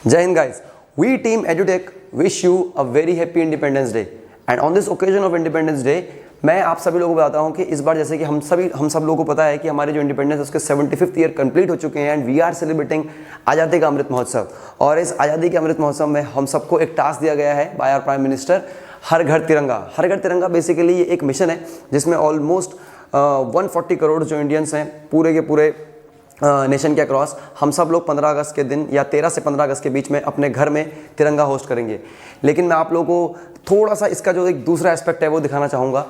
Jai Hind guys, we team EduTech wish you a very happy Independence Day and on this occasion of Independence Day मैं आप सभी लोगों को बताता हूं कि इस बार जैसे कि हम सब लोगों को पता है कि हमारे जो इंडिपेंडेंस है उसके 75th ईयर कंप्लीट हो चुके हैं एंड वी आर सेलिब्रेटिंग आज़ादी का अमृत महोत्सव। और इस आज़ादी के अमृत महोत्सव में हम सबको एक टास्क दिया गया है बाय आवर प्राइम मिनिस्टर, हर घर तिरंगा। हर घर तिरंगा बेसिकली ये एक मिशन है जिसमें ऑलमोस्ट 140 करोड़ जो इंडियंस हैं पूरे के पूरे नेशन के अक्रॉस, हम सब लोग 15 अगस्त के दिन या 13 से 15 अगस्त के बीच में अपने घर में तिरंगा होस्ट करेंगे। लेकिन मैं आप लोगों को थोड़ा सा इसका जो एक दूसरा एस्पेक्ट है वो दिखाना चाहूँगा।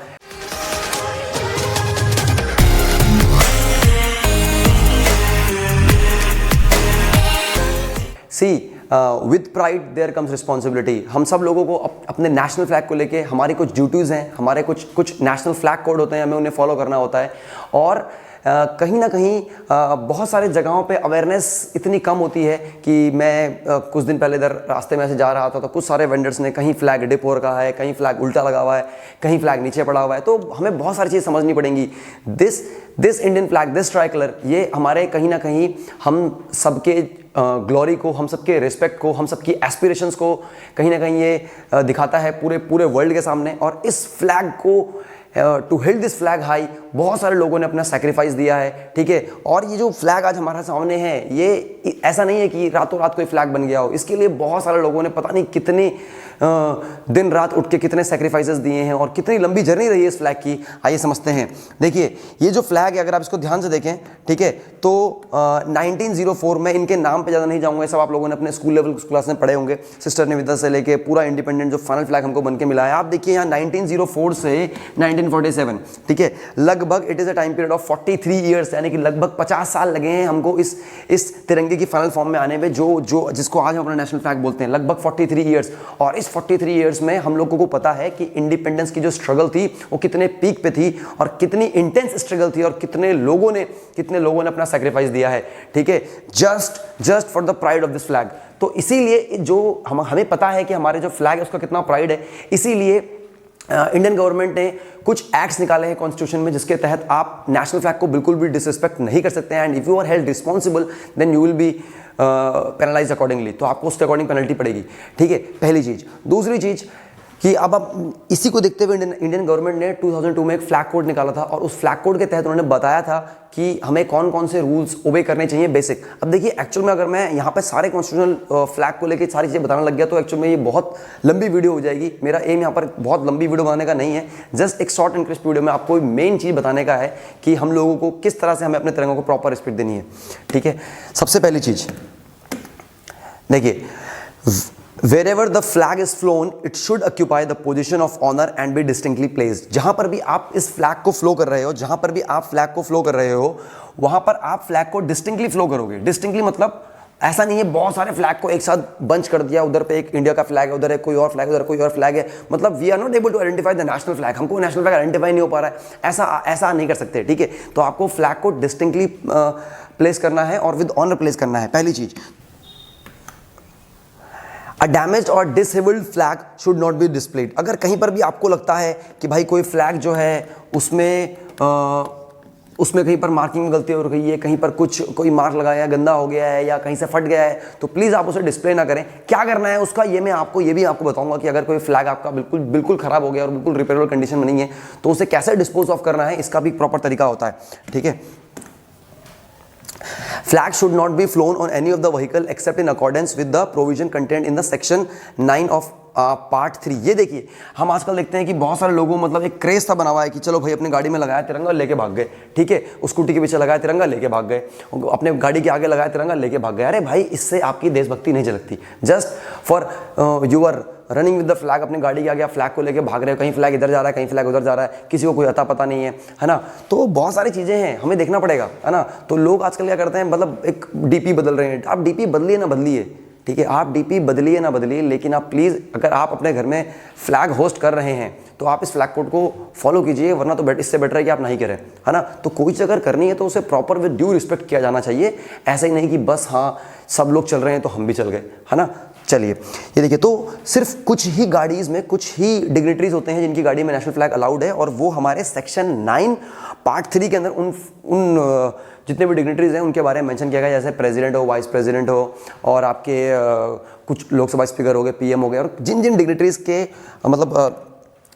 See with pride there comes responsibility. हम सब लोगों को अपने नेशनल फ्लैग को लेके हमारी कुछ ड्यूटीज़ हैं, हमारे कुछ नेशनल फ्लैग कोड होते हैं, हमें उन्हें फॉलो करना होता है। और कहीं ना कहीं बहुत सारे जगहों पे अवेयरनेस इतनी कम होती है कि मैं कुछ दिन पहले इधर रास्ते में ऐसे जा रहा था तो कुछ सारे वेंडर्स ने कहीं फ्लैग डिप हो रखा है, कहीं फ्लैग उल्टा लगा हुआ है, कहीं फ्लैग नीचे पड़ा हुआ है। तो हमें बहुत सारी चीज़ समझनी पड़ेंगी। This Indian flag, this try colour, ये हमारे कहीं ना कहीं हम सबके ग्लोरी को, हम सबके रिस्पेक्ट को, हम सबकी एस्पिरेशंस को कहीं ना कहीं ये दिखाता है पूरे वर्ल्ड के सामने। और इस फ्लैग को to hold this flag high बहुत सारे लोगों ने अपना सेक्रीफाइस दिया है, ठीक है। और ये जो फ्लैग आज हमारे सामने है ये ऐसा नहीं है कि रातों रात कोई फ्लैग बन गया हो। इसके लिए बहुत सारे लोगों ने पता नहीं कितने दिन रात उठ के कितने सेक्रीफाइसेस दिए हैं और कितनी लंबी जर्नी रही है इस फ्लैग की। आइए समझते हैं। देखिए ये जो फ्लैग है अगर आप इसको ध्यान से देखें, ठीक है, तो 1904 में इनके नाम पे ज़्यादा नहीं जाऊँगा, सब आप लोगों ने अपने स्कूल लेवल क्लास में पढ़े होंगे। सिस्टर निवेदिता से लेके पूरा इंडिपेंडेंट जो फाइनल फ्लैग हमको बन के मिला है, आप देखिए यहाँ 1904 से 1947, ठीक है, लगभग it is a time period of 43 years, यानी कि लगभग 50 साल लगे हैं हमको इस तिरंगे की फाइनल फॉर्म में आने में, जो जिसको आज हम अपना नेशनल फ्लैग बोलते हैं। लगभग 43 ईयर्स। और इस 43 ईयर्स में हम लोगों को पता है कि इंडिपेंडेंस की जो स्ट्रगल थी वो कितने पीक पे थी और कितनी इंटेंस स्ट्रगल थी और कितने लोगों ने अपना सेक्रीफाइस दिया है, ठीक है, just for the pride of this flag. तो इसीलिए जो हमें पता है कि हमारे जो फ्लैग है उसका कितना प्राइड है, इसीलिए इंडियन गवर्नमेंट ने कुछ एक्ट्स निकाले हैं कॉन्स्टिट्यूशन में जिसके तहत आप नेशनल फ्लैग को बिल्कुल भी डिसरिस्पेक्ट नहीं कर सकते हैं। And if you are held responsible then you will be penalise accordingly, तो आपको उसके अकॉर्डिंग पेनल्टी पड़ेगी, ठीक है, पहली चीज़। दूसरी चीज़ कि अब आप इसी को देखते हुए इंडियन गवर्नमेंट ने 2002 में एक फ्लैग कोड निकाला था और उस फ्लैग कोड के तहत उन्होंने बताया था कि हमें कौन कौन से रूल्स ओबे करने चाहिए बेसिक। अब देखिए एक्चुअल में अगर मैं यहाँ पे सारे कॉन्स्टिट्यूशनल फ्लैग को लेकर सारी चीज़ें बताने लग गया तो एक्चुअल में ये बहुत लंबी वीडियो हो जाएगी। मेरा एम यहाँ पर बहुत लंबी वीडियो बनाने का नहीं है, जस्ट एक शॉर्ट एंड क्रिस्प वीडियो में आपको मेन चीज़ बताने का है कि हम लोगों को किस तरह से हमें अपने तिरंगे को प्रॉपर रिस्पेक्ट देनी है, ठीक है। सबसे पहली चीज़ देखिए, wherever the flag is flown it should occupy the position of honor and be distinctly placed। जहां पर भी आप इस फ्लैग को फ्लो कर रहे हो, जहां पर भी आप फ्लैग को फ्लो कर रहे हो वहां पर आप फ्लैग को डिस्टिंक्टली फ्लो करोगे। डिस्टिंक्टली मतलब ऐसा नहीं है बहुत सारे फ्लैग को एक साथ बंच कर दिया, उधर पे एक इंडिया का फ्लैग है, उधर है कोई और फ्लैग, उधर कोई और फ्लैग है, मतलब we are not able to identify the national flag. हमको नेशनल फ्लैग आइडेंटिफाई नहीं हो पा रहा है, ऐसा नहीं कर सकते, ठीक है। तो आपको फ्लैग को डिस्टिंक्टली प्लेस करना है और विद ऑनर प्लेस करना है, पहली चीज। A damaged or disabled flag should not be displayed। अगर कहीं पर भी आपको लगता है कि भाई कोई फ्लैग जो है उसमें कहीं पर मार्किंग में गलती हो रही है, कहीं पर कोई मार्क लगाया गंदा हो गया है या कहीं से फट गया है, तो प्लीज़ आप उसे डिस्प्ले ना करें। क्या करना है उसका ये भी आपको बताऊंगा कि अगर कोई फ्लैग आपका बिल्कुल खराब हो गया और बिल्कुल रिपेयरेबल कंडीशन में नहीं है तो उसे कैसे डिस्पोज ऑफ करना है, इसका भी प्रॉपर तरीका होता है, ठीक है। Flag should not be flown on any of the vehicle except in accordance with the provision contained in the section 9 of part 3। ये देखिए हम आजकल देखते हैं कि बहुत सारे लोगों मतलब एक क्रेज था बना हुआ है कि चलो भाई अपनी गाड़ी में लगाया तिरंगा लेके भाग गए, ठीक है, स्कूटी के पीछे लगाया तिरंगा लेके भाग गए, अपने गाड़ी के आगे लगाया तिरंगा लेके भाग गए। अरे भाई इससे आपकी देशभक्ति नहीं झलकती। Just for you are running with the flag, अपनी गाड़ी के आगे आप फ्लैग को लेके भाग रहे हो, कहीं फ्लैग इधर जा रहा है, कहीं फ्लैग उधर जा रहा है, किसी को कोई अता पता नहीं है ना। तो बहुत सारी चीज़ें हैं, हमें देखना पड़ेगा, है ना। तो लोग आजकल क्या करते हैं, मतलब एक डीपी बदल रहे हैं। आप डीपी बदलिए ना बदलिए, ठीक है, आप डीपी बदलिए ना बदलिए, लेकिन आप प्लीज़ अगर आप अपने घर में फ्लैग होस्ट कर रहे हैं तो आप इस फ्लैग कोड को फॉलो कीजिए, वरना तो इससे बेटर है कि आप नहीं करें, है ना। तो कोई चीज़ अगर करनी है तो उसे प्रॉपर विद ड्यू रिस्पेक्ट किया जाना चाहिए। ऐसा ही नहीं कि बस हाँ सब लोग चल रहे हैं तो हम भी चल गए, है ना। चलिए ये देखिए, तो सिर्फ कुछ ही गाड़ीज़ में कुछ ही डिग्निटरीज होते हैं जिनकी गाड़ी में नेशनल फ्लैग अलाउड है, और वो हमारे सेक्शन 9 पार्ट 3 के अंदर उन जितने भी डिग्निटरीज हैं उनके बारे में मेंशन किया गया, जैसे प्रेसिडेंट हो, वाइस प्रेसिडेंट हो, और आपके कुछ लोकसभा स्पीकर हो गए, पीएम हो गए, और जिन जिन डिग्निटरीज के मतलब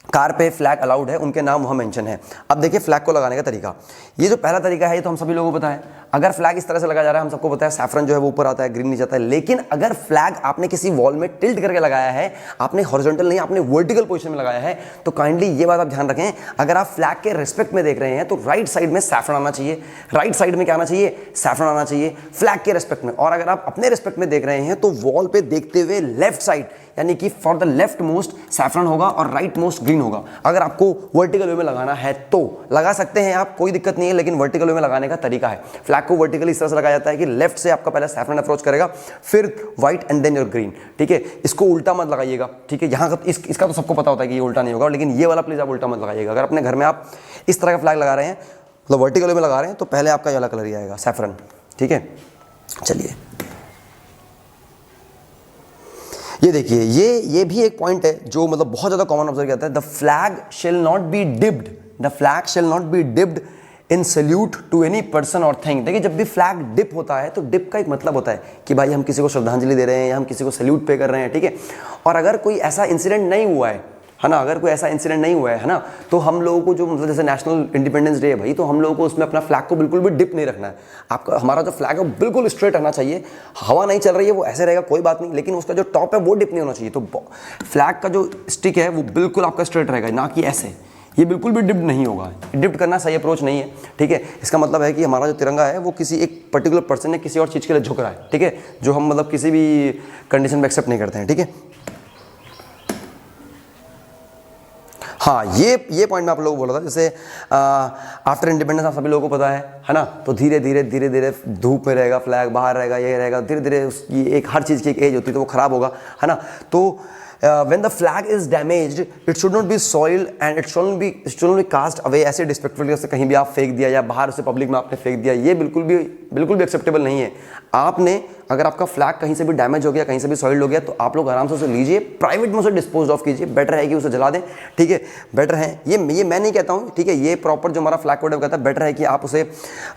कार पे फ्लैग अलाउड है उनके नाम वहाँ मेंशन है। अब देखिए फ्लैग को लगाने का तरीका, ये जो पहला तरीका है ये तो हम सभी लोगों को पता है। अगर फ्लैग इस तरह से लगाया जा रहा है, हम सबको पता है सैफरन जो है वो ऊपर आता है, ग्रीन नीचे आता है। लेकिन अगर फ्लैग आपने किसी वॉल में टिल्ट करके लगाया है, आपने हॉरिजॉन्टल नहीं, आपने वर्टिकल पोजीशन में लगाया है, तो काइंडली ये बात आप ध्यान रखें, अगर आप फ्लैग के रिस्पेक्ट में देख रहे हैं तो राइट साइड में सैफरन आना चाहिए, राइट साइड में क्या आना चाहिए, सैफरन आना चाहिए फ्लैग के रिस्पेक्ट में। और अगर आप अपने रिस्पेक्ट में देख रहे हैं तो वॉल पे देखते हुए लेफ्ट साइड, यानी कि for the left most saffron होगा और राइट मोस्ट ग्रीन होगा। अगर आपको वर्टिकल वे में लगाना है तो लगा सकते हैं आप, कोई दिक्कत नहीं है, लेकिन वर्टिकल वे में लगाने का तरीका है। फ्लैग को वर्टिकली इस तरह से लगाया जाता है कि लेफ्ट से आपका पहले सैफरन अप्रोच करेगा, फिर white and then your green, ठीक है। इसको उल्टा मत लगाइएगा, ठीक है। यहाँ इसका तो सबको पता होता है कि ये उल्टा नहीं होगा, लेकिन ये वाला प्लीज आप उल्टा मत लगाइएगा। अगर अपने घर में आप इस तरह का फ्लैग लगा रहे हैं, मतलब वर्टिकल वे में लगा रहे हैं, तो पहले आपका ये वाला कलर ही आएगा, सैफरन, ठीक है। चलिए ये देखिए, ये भी एक पॉइंट है जो मतलब बहुत ज़्यादा कॉमन ऑब्जर्व किया जाता है। The flag shall not be dipped, the flag shall not be dipped in salute to any person or thing. देखिए जब भी फ्लैग डिप होता है तो डिप का एक मतलब होता है कि भाई हम किसी को श्रद्धांजलि दे रहे हैं या हम किसी को सल्यूट पे कर रहे हैं, ठीक है। और अगर कोई ऐसा इंसिडेंट नहीं हुआ है ना, अगर कोई ऐसा इंसिडेंट नहीं हुआ है ना, तो हम लोगों को जो मतलब जैसे नेशनल इंडिपेंडेंस डे है भाई, तो हम लोगों को उसमें अपना फ्लैग को बिल्कुल भी डिप नहीं रखना है। आपका हमारा जो फ्लैग है वो बिल्कुल स्ट्रेट रहना चाहिए। हवा नहीं चल रही है वो ऐसे रहेगा, कोई बात नहीं, लेकिन उसका जो टॉप है वो डिप नहीं होना चाहिए। तो फ्लैग का जो स्टिक है वो बिल्कुल आपका स्ट्रेट रहेगा, ना कि ऐसे, ये बिल्कुल भी डिप्ड नहीं होगा। डिप्ड करना सही अप्रोच नहीं है, ठीक है। इसका मतलब है कि हमारा जो तिरंगा है वो किसी एक पर्टिकुलर पर्सन ने किसी और चीज़ के लिए झुक रहा है, ठीक है, जो हम मतलब किसी भी कंडीशन में एक्सेप्ट नहीं करते हैं, ठीक है। हाँ, ये पॉइंट मैं आप लोगों को बोला था, जैसे आफ्टर इंडिपेंडेंस आप सभी लोगों को पता है ना, तो धीरे धीरे धूप में रहेगा फ्लैग, बाहर रहेगा, ये रहेगा, धीरे धीरे उसकी एक हर चीज़ की एक एज होती है, तो वो खराब होगा, है ना। तो when the flag is damaged, it should not be soiled and it shouldn't be cast away ऐसे डिस्पेक्टफुली, उसे कहीं भी आप फेंक दिया या बाहर उसे पब्लिक में आपने फेंक दिया, ये बिल्कुल भी एक्सेप्टेबल नहीं है। आपने अगर आपका फ्लैग कहीं से भी डैमेज हो गया, कहीं से भी सॉइल्ड हो गया, तो आप लोग आराम से उसे लीजिए, प्राइवेट में उसे डिस्पोज ऑफ कीजिए। बेटर है कि उसे जला दें, ठीक है, बेटर है ये मैं नहीं कहता हूँ, ठीक है, ये प्रॉपर जो हमारा फ्लैग कोड है कहता है बेटर है कि आप उसे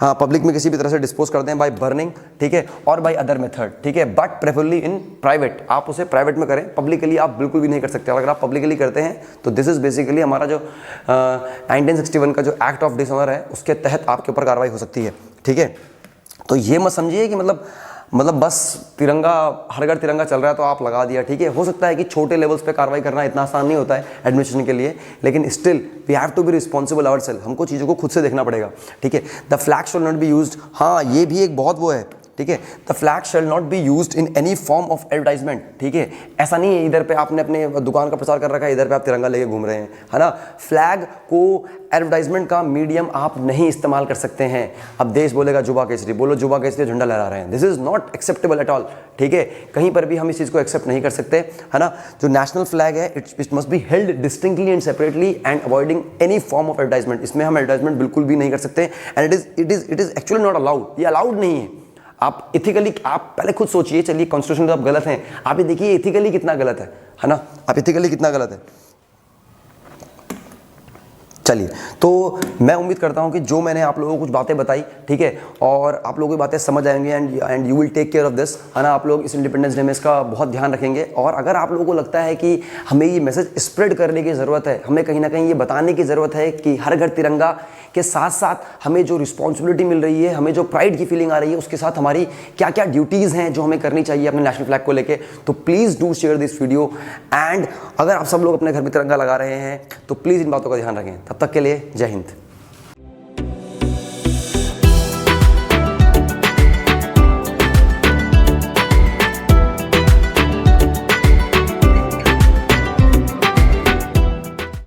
पब्लिक में किसी भी तरह से डिस्पोज कर दें, बाय बर्निंग, ठीक है, और बाय अदर मेथड, ठीक है, बट प्रेफरली इन प्राइवेट। आप उसे प्राइवेट में करें, पब्लिकली आप बिल्कुल भी नहीं कर सकते। अगर आप पब्लिकली करते हैं तो दिस इज बेसिकली हमारा जो 1961 का जो एक्ट ऑफ डिसऑनर है उसके तहत आपके ऊपर कार्रवाई हो सकती है, ठीक है। तो ये मत समझिए कि मतलब बस तिरंगा, हर घर तिरंगा चल रहा है तो आप लगा दिया, ठीक है। हो सकता है कि छोटे लेवल्स पे कार्रवाई करना इतना आसान नहीं होता है एडमिनिस्ट्रेशन के लिए, लेकिन still we have to be responsible ourselves, हमको चीज़ों को खुद से देखना पड़ेगा, ठीक है। The flag should not be used, हाँ ये भी एक बहुत वो है, ठीक है। The flag shall not be used in any form of advertisement, ठीक है। ऐसा नहीं है इधर पे आपने अपने दुकान का प्रचार कर रखा है, इधर पे आप तिरंगा लेके घूम रहे हैं, है ना। फ्लैग को एडवर्टाइजमेंट का मीडियम आप नहीं इस्तेमाल कर सकते हैं। अब देश बोलेगा जुबा केसरी, बोलो जुबा केसरी, झंडा लहरा रहे हैं, this is not acceptable at all, ठीक है। कहीं पर भी हम इस चीज़ को एक्सेप्ट नहीं कर सकते, है ना। जो नेशनल फ्लैग है it must be held distinctly and separately and avoiding any form of advertisement. इसमें हम एडवर्टाइजमेंट बिल्कुल भी नहीं कर सकते and it is actually not allowed, ये अलाउड नहीं है। आप इथिकली, आप पहले खुद सोचिए, चलिए कॉन्स्टिट्यूशन तो आप गलत हैं, आप ये देखिए इथिकली कितना गलत है ना, आप इथिकली कितना गलत है। चलिए, तो मैं उम्मीद करता हूं कि जो मैंने आप लोगों को कुछ बातें बताई, ठीक है, और आप लोगों की बातें समझ आएंगे and you will take care of this, है ना। आप लोग इस इंडिपेंडेंस डे में इसका बहुत ध्यान रखेंगे। और अगर आप लोगों को लगता है कि हमें ये मैसेज स्प्रेड करने की ज़रूरत है, हमें कहीं ना कहीं ये बताने की ज़रूरत है कि हर घर तिरंगा के साथ साथ हमें जो रिस्पॉन्सिबिलिटी मिल रही है, हमें जो प्राइड की फीलिंग आ रही है, उसके साथ हमारी क्या क्या ड्यूटीज़ हैं जो हमें करनी चाहिए अपने नेशनल फ्लैग को लेके, तो please do share this video. And अगर आप सब लोग अपने घर में तिरंगा लगा रहे हैं तो प्लीज़ इन बातों का ध्यान रखें। तब तक के लिए जय हिंद।